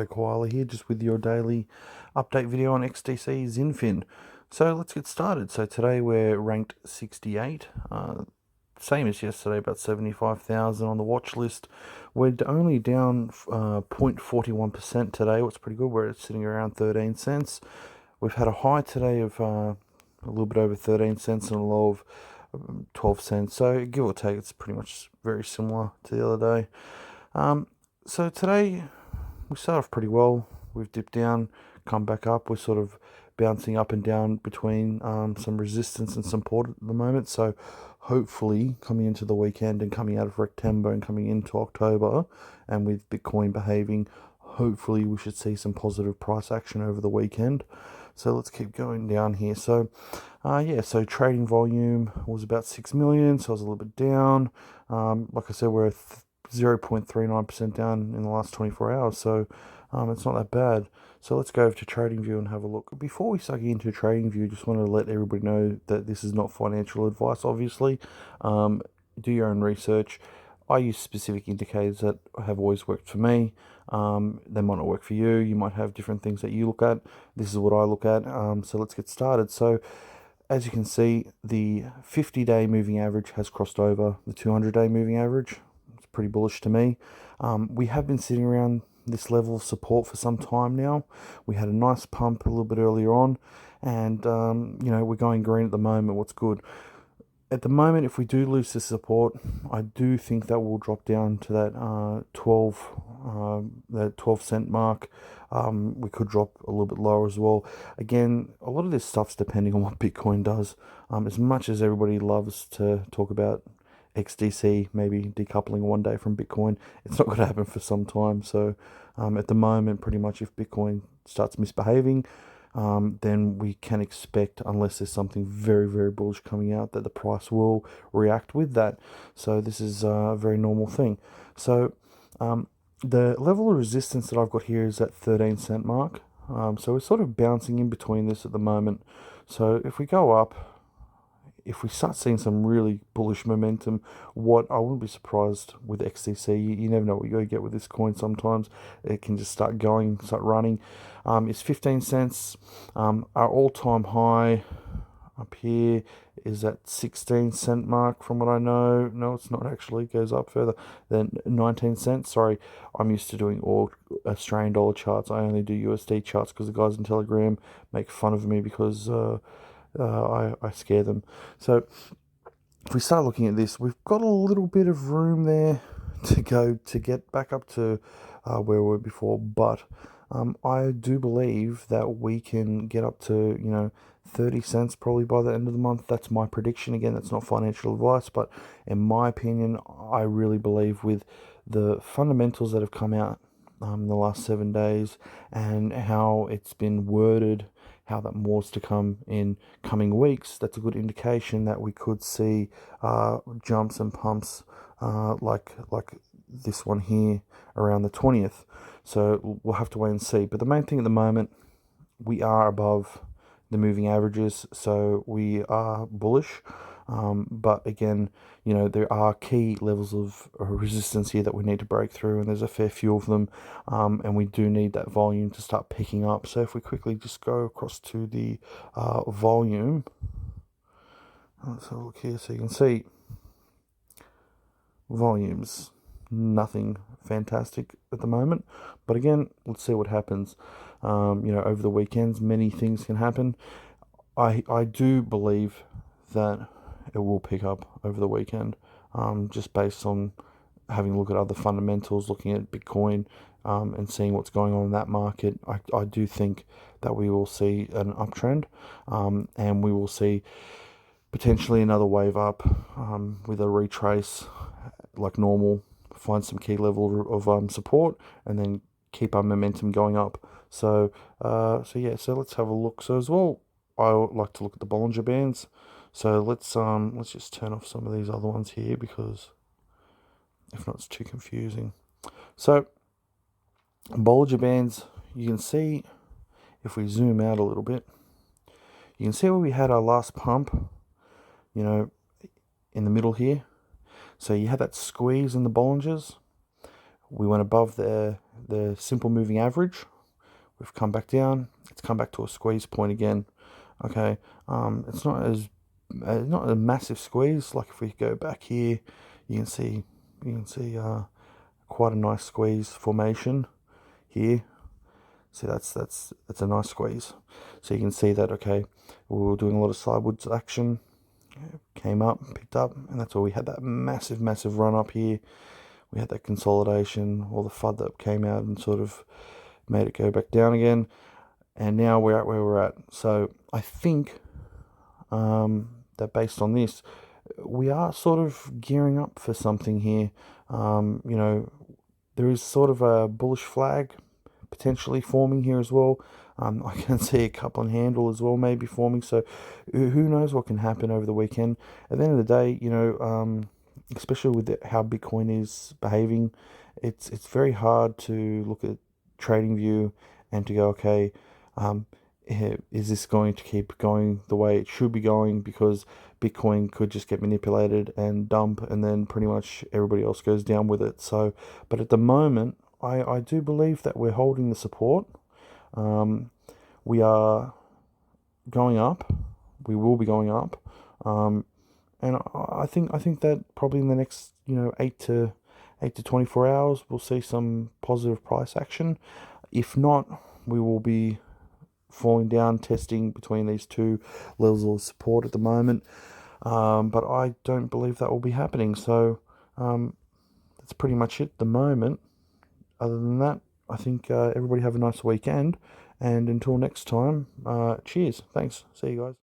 Koala here, just with your daily update video on XDC XinFin. So let's get started. So today we're ranked 68, same as yesterday, about 75,000 on the watch list. We're only down 0.41% today, what's pretty good. We're sitting around 13 cents. We've had a high today of a little bit over 13 cents and a low of 12 cents. So give or take, it's pretty much very similar to the other day. So today we start off pretty well. We've dipped down, come back up. We're sort of bouncing up and down between some resistance and support at the moment. So hopefully coming into the weekend and coming out of September and coming into October, and with Bitcoin behaving, hopefully we should see some positive price action over the weekend. So let's keep going down here. So so trading volume was about 6 million, so I was a little bit down. Like I said, we're 0.39% down in the last 24 hours, so it's not that bad. So let's go over to TradingView and have a look. Before we start getting into TradingView, just want to let everybody know that this is not financial advice, obviously. Do your own research. I use specific indicators that have always worked for me. They might not work for you. You might have different things that you look at. This is what I look at. So let's get started. So as you can see, the 50-day moving average has crossed over the 200-day moving average. It's pretty bullish to me. We have been sitting around this level of support for some time now. We had a nice pump a little bit earlier on, and we're going green at the moment. What's good at the moment, if we do lose this support, I do think that will drop down to that 12 cent mark. We could drop a little bit lower as well. Again, a lot of this stuff's depending on what Bitcoin does. As much as everybody loves to talk about XDC maybe decoupling one day from Bitcoin, it's not going to happen for some time. So at the moment, pretty much if Bitcoin starts misbehaving, then we can expect, unless there's something very, very bullish coming out, that the price will react with that. So this is a very normal thing. So the level of resistance that I've got here is at 13 cent mark. So we're sort of bouncing in between this at the moment. So if we go up, if we start seeing some really bullish momentum, what I wouldn't be surprised with XDC, you never know what you're going to get with this coin sometimes. It can just start going, start running. It's 15 cents. Our all-time high up here is at 16 cent mark from what I know. No, it's not actually. It goes up further than 19 cents. Sorry, I'm used to doing all Australian dollar charts. I only do USD charts because the guys in Telegram make fun of me because I scare them. So if we start looking at this, we've got a little bit of room there to go to get back up to where we were before, but I do believe that we can get up to 30 cents probably by the end of the month. That's my prediction. Again, that's not financial advice, but in my opinion, I really believe with the fundamentals that have come out in the last 7 days and how it's been worded, how that more's to come in coming weeks, that's a good indication that we could see jumps and pumps like this one here around the 20th. So we'll have to wait and see. But the main thing at the moment, we are above the moving averages, so we are bullish. But again, there are key levels of resistance here that we need to break through, and there's a fair few of them, and we do need that volume to start picking up. So if we quickly just go across to the volume, let's have a look here so you can see volumes. Nothing fantastic at the moment, but again, let's see what happens. Over the weekends, many things can happen. I do believe that it will pick up over the weekend, just based on having a look at other fundamentals, looking at Bitcoin, and seeing what's going on in that market. I do think that we will see an uptrend, and we will see potentially another wave up with a retrace like normal, find some key level of support, and then keep our momentum going up. So let's have a look. So as well, I like to look at the Bollinger Bands. So let's just turn off some of these other ones here, because if not, it's too confusing. So Bollinger Bands, you can see if we zoom out a little bit, you can see where we had our last pump, in the middle here. So you had that squeeze in the Bollingers. We went above there the simple moving average. We've come back down. It's come back to a squeeze point again. Okay, it's not a massive squeeze. Like if we go back here, you can see quite a nice squeeze formation here. See, that's a nice squeeze. So you can see that, okay, we were doing a lot of sideways action, came up, picked up, and that's where we had that massive run up here. We had that consolidation, all the FUD that came out and sort of made it go back down again. And now we're at where we're at. So I think that based on this, we are sort of gearing up for something here. You know, there is sort of a bullish flag potentially forming here as well. I can see a cup on handle as well maybe forming. So who knows what can happen over the weekend. At the end of the day, you know, especially with how Bitcoin is behaving, it's very hard to look at TradingView and to go, okay, is this going to keep going the way it should be going? Because Bitcoin could just get manipulated and dump, and then pretty much everybody else goes down with it. So, but at the moment, I do believe that we're holding the support. We are going up. We will be going up. And I think that probably in the next 8 to 24 hours we'll see some positive price action. If not, we will be falling down, testing between these two levels of support at the moment. But I don't believe that will be happening. So that's pretty much it at the moment. Other than that, I think everybody have a nice weekend. And until next time, cheers. Thanks. See you guys.